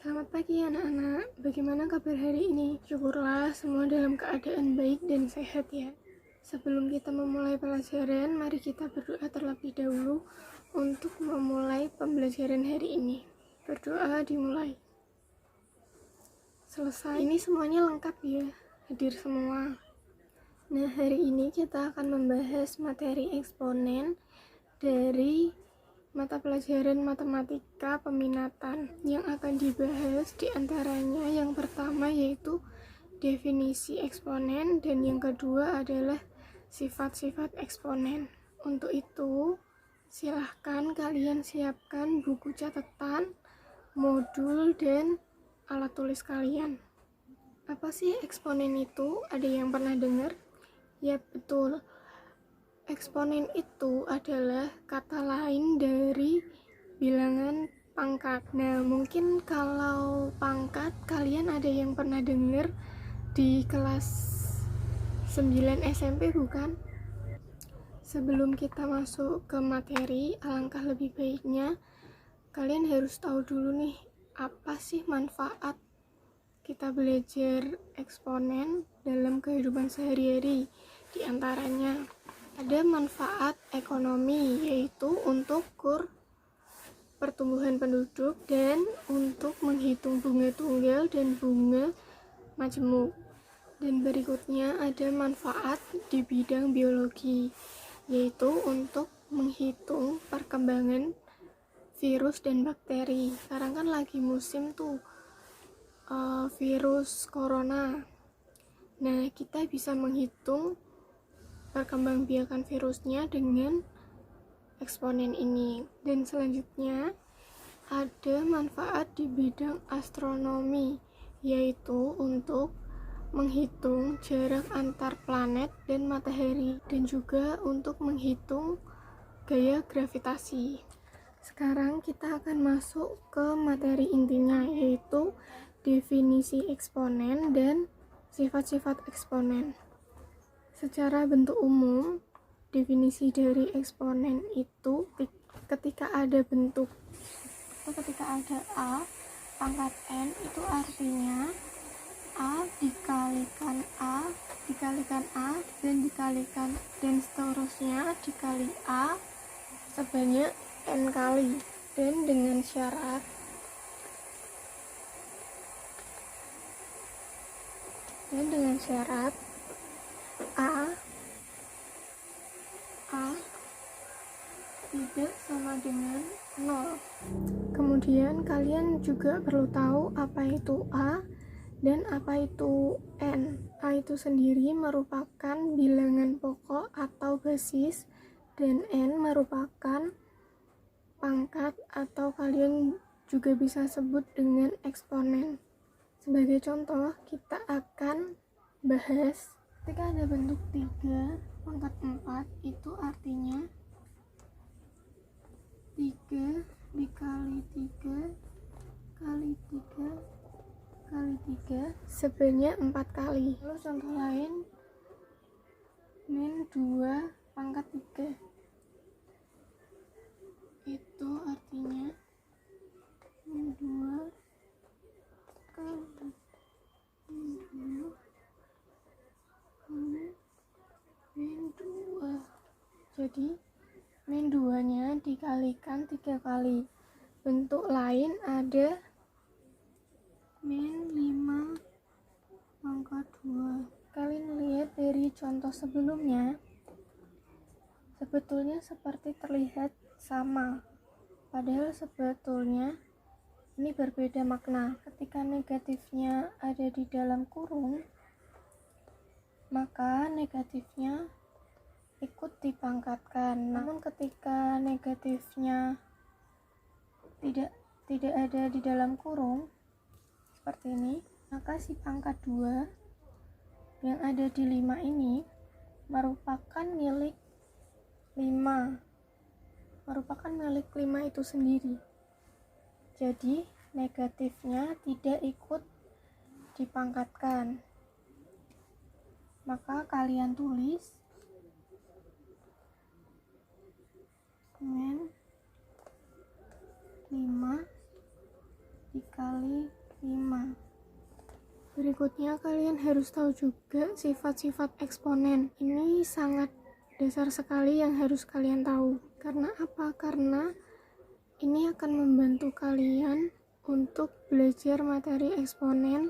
Selamat pagi anak-anak, bagaimana kabar hari ini? Syukurlah semua dalam keadaan baik dan sehat ya. Sebelum kita memulai pelajaran, mari kita berdoa terlebih dahulu untuk memulai pembelajaran hari ini. Berdoa dimulai. Selesai, ini semuanya lengkap ya, hadir semua. Nah, hari ini kita akan membahas materi eksponen dari mata pelajaran matematika peminatan. Yang akan dibahas diantaranya yang pertama yaitu definisi eksponen dan yang kedua adalah sifat-sifat eksponen. Untuk itu, silahkan kalian siapkan buku catatan, modul, dan alat tulis kalian. Apa sih eksponen itu? Ada yang pernah dengar? Ya, betul. Eksponen itu adalah kata lain dari bilangan pangkat. Nah, mungkin kalau pangkat kalian ada yang pernah dengar di kelas 9 SMP bukan? Sebelum kita masuk ke materi, alangkah lebih baiknya kalian harus tahu dulu nih, apa sih manfaat kita belajar eksponen dalam kehidupan sehari-hari. Di antaranya ada manfaat ekonomi, yaitu untuk pertumbuhan penduduk dan untuk menghitung bunga tunggal dan bunga majemuk. Dan berikutnya ada manfaat di bidang biologi, yaitu untuk menghitung perkembangan virus dan bakteri. Sekarang kan lagi musim tuh virus corona. Nah, kita bisa menghitung perkembangbiakan virusnya dengan eksponen ini. Dan selanjutnya ada manfaat di bidang astronomi, yaitu untuk menghitung jarak antar planet dan matahari dan juga untuk menghitung gaya gravitasi. Sekarang kita akan masuk ke materi intinya, yaitu definisi eksponen dan sifat-sifat eksponen. Secara bentuk umum, definisi dari eksponen itu ketika ada A pangkat N, itu artinya A dikalikan A dikalikan A dan dikalikan dan seterusnya dikali A sebanyak N kali, dan dengan syarat A tidak sama dengan 0. Kemudian kalian juga perlu tahu apa itu A dan apa itu N. A itu sendiri merupakan bilangan pokok atau basis, dan N merupakan pangkat atau kalian juga bisa sebut dengan eksponen. Sebagai contoh, kita akan bahas ketika ada bentuk 3 pangkat 4, itu artinya 3 dikali 3 kali 3 kali 3 sebanyak 4 kali. Lalu contoh lain, min 2 pangkat 3, itu artinya min 2 kali min 2. Jadi min 2 nya dikalikan 3 kali. Bentuk lain ada min 5 pangkat 2. Kalian lihat dari contoh sebelumnya, sebetulnya seperti terlihat sama, padahal sebetulnya ini berbeda makna. Ketika negatifnya ada di dalam kurung, maka negatifnya ikut dipangkatkan. Namun ketika negatifnya tidak ada di dalam kurung seperti ini, maka si pangkat 2 yang ada di 5 ini merupakan milik 5 itu sendiri. Jadi negatifnya tidak ikut dipangkatkan. Maka kalian tulis min 5 dikali 5. Berikutnya kalian harus tahu juga sifat-sifat eksponen. Ini sangat dasar sekali yang harus kalian tahu. Karena apa? Karena ini akan membantu kalian untuk belajar materi eksponen.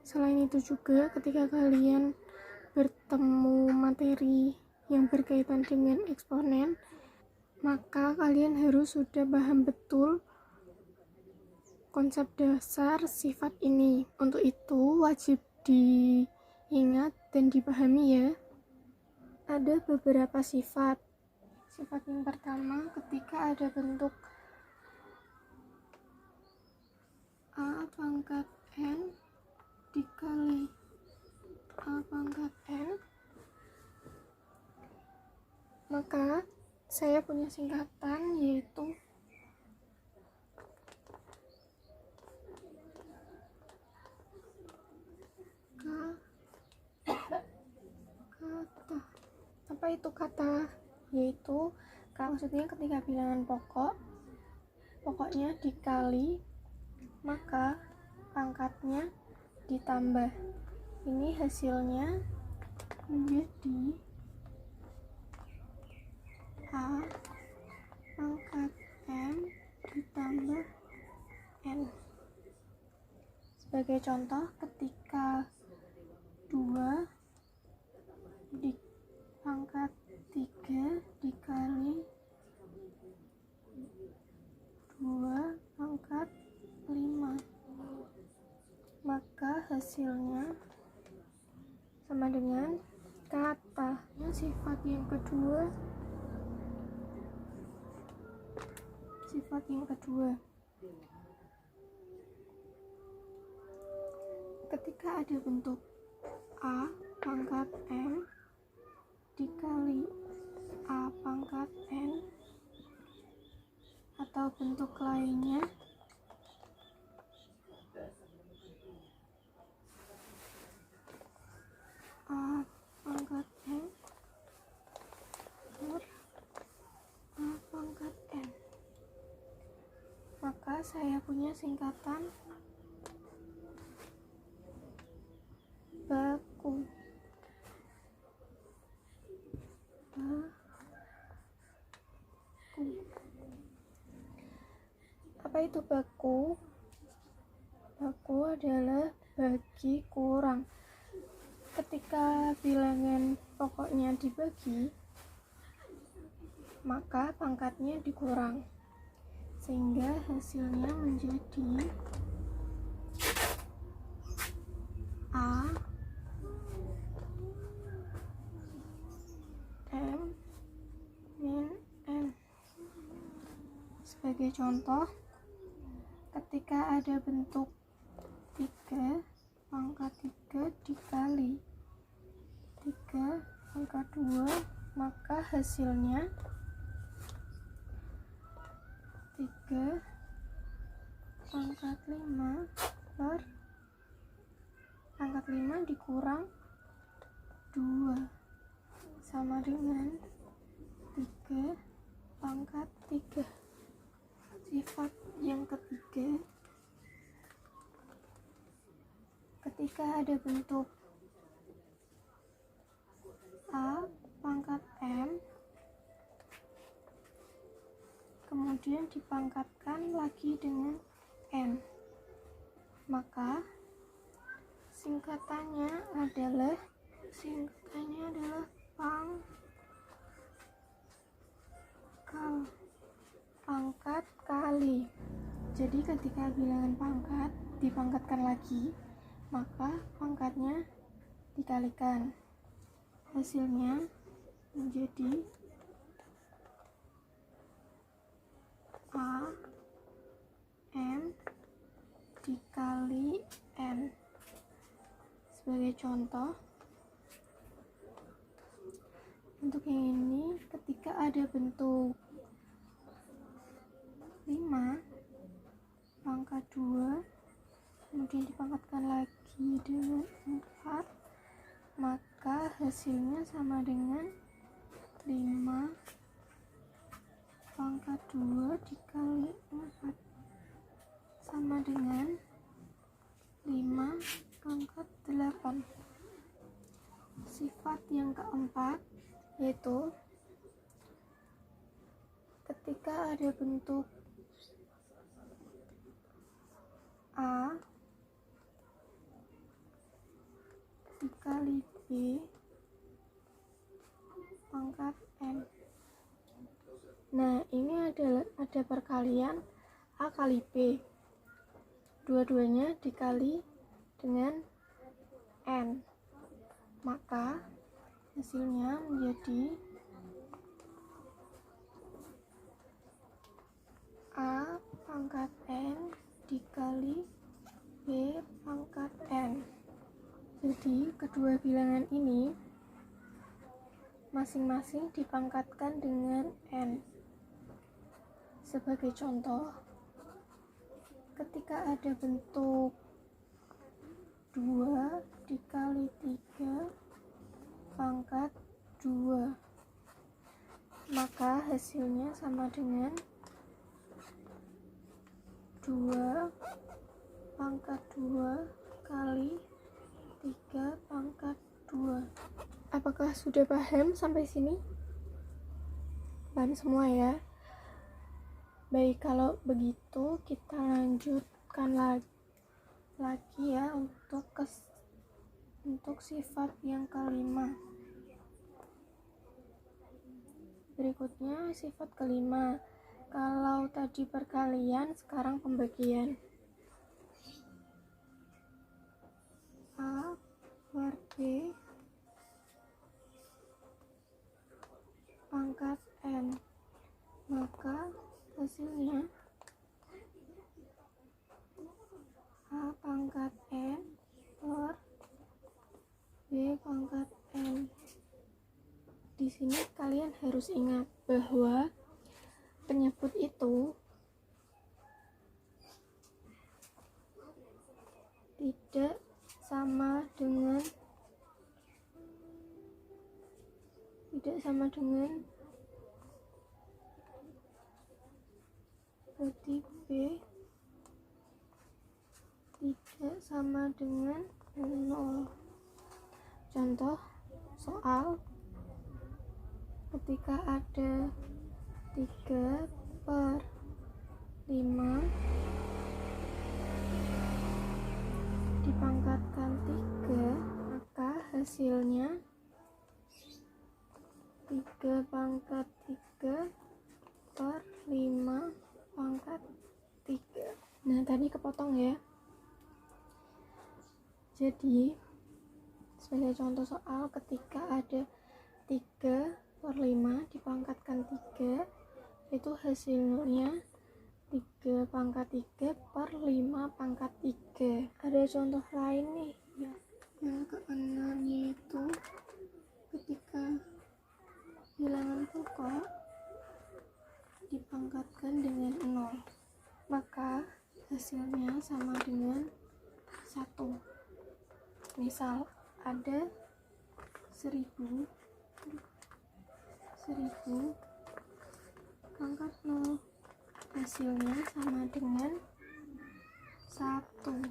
Selain itu juga ketika kalian bertemu materi yang berkaitan dengan eksponen, maka kalian harus sudah paham betul konsep dasar sifat ini. Untuk itu wajib diingat dan dipahami ya. Ada beberapa sifat. Sifat yang pertama, ketika ada bentuk A pangkat N dikali A pangkat N, maka saya punya singkatan yaitu kata. Apa itu kata? Yaitu maksudnya ketika bilangan pokoknya dikali maka pangkatnya ditambah. Ini hasilnya menjadi A pangkat M ditambah N. Sebagai contoh, ketika 2 di pangkat 3 dikali 2 pangkat 5, maka hasilnya sama dengan kata. Sifat yang kedua, ketika ada bentuk A pangkat M dikali A pangkat N atau bentuk lainnya, A pangkat M per A pangkat N, maka saya punya singkatan baku. Apa itu baku? Baku adalah bagi kurang. Ketika bilangan pokoknya dibagi, maka pangkatnya dikurang, sehingga hasilnya menjadi A M min N. Sebagai contoh, ketika ada bentuk 3 pangkat 3 dikali 3 pangkat 2, maka hasilnya 3 pangkat 5 per pangkat 5 dikurang 2 sama dengan 3 pangkat 3. Sifat yang ketiga, ketika ada bentuk A pangkat M kemudian dipangkatkan lagi dengan N, maka singkatannya adalah pangkat kali. Jadi ketika bilangan pangkat dipangkatkan lagi, maka pangkatnya dikalikan. Hasilnya menjadi A M dikali N. Sebagai contoh, untuk yang ini, ketika ada bentuk 5 pangkat 2 kemudian dipangkatkan lagi dengan 4, maka hasilnya sama dengan 5 pangkat 2 dikali 4 sama dengan yaitu ketika ada bentuk A dikali B pangkat N. Nah, ini ada perkalian A kali B. Dua-duanya dikali dengan N. Maka hasilnya menjadi A pangkat N dikali B pangkat N. Jadi kedua bilangan ini masing-masing dipangkatkan dengan N. Sebagai contoh, ketika ada bentuk 2 dikali 3 pangkat 2, maka hasilnya sama dengan 2 pangkat 2 kali 3 pangkat 2. Apakah sudah paham sampai sini? Paham semua ya? Baik, kalau begitu kita lanjutkan lagi ya untuk sifat yang kelima. Berikutnya sifat kelima. Kalau tadi perkalian, sekarang pembagian. A per B pangkat N, maka hasilnya A pangkat N per B pangkat N. Di sini kalian harus ingat bahwa penyebut itu tidak sama dengan berarti B tidak sama dengan 0. Contoh soal ketika ada 3/5 dipangkatkan 3, maka hasilnya 3 pangkat 3 per 5 pangkat 3. Nah, tadi kepotong ya. Jadi sebagai contoh soal, ketika ada 3/5 dipangkatkan 3, itu hasilnya 3 pangkat 3 per 5 pangkat 3. Ada contoh lain nih ya, yang keenam, yaitu ketika bilangan pokok dipangkatkan dengan 0, maka hasilnya sama dengan 1. Misal ada 1000 pangkat 0, hasilnya sama dengan 1.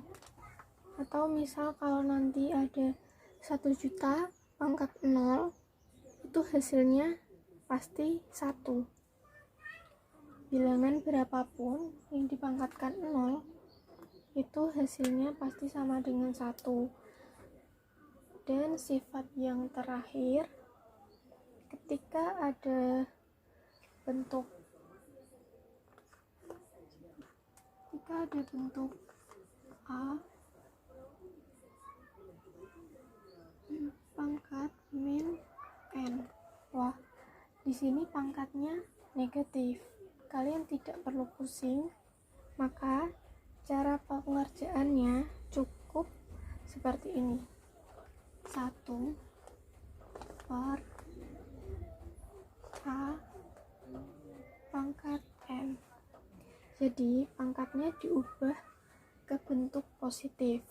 Atau misal kalau nanti ada 1 juta pangkat 0, itu hasilnya pasti 1. Bilangan berapapun yang dipangkatkan 0, itu hasilnya pasti sama dengan 1. Dan sifat yang terakhir, ketika ada bentuk A pangkat min N. Wah, di sini pangkatnya negatif. Kalian tidak perlu pusing, maka cara pengerjaannya cukup seperti ini. 1 per A pangkat N. Jadi pangkatnya diubah ke bentuk positif.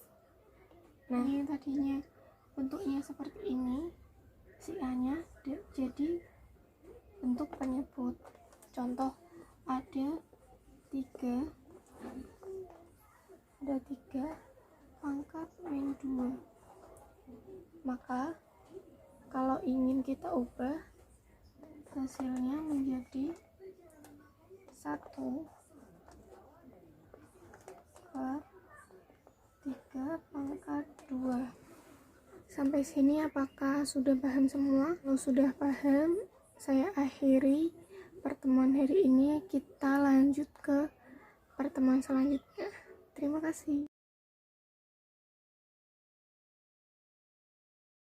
Nah, ini tadinya bentuknya seperti ini, si A-nya jadi bentuk penyebut. Contoh, ada 3 pangkat min 2. Maka kalau ingin kita ubah, hasilnya menjadi 1 per 3 pangkat 2. Sampai sini apakah sudah paham semua? Kalau sudah paham, saya akhiri pertemuan hari ini. Kita lanjut ke pertemuan selanjutnya. Terima kasih.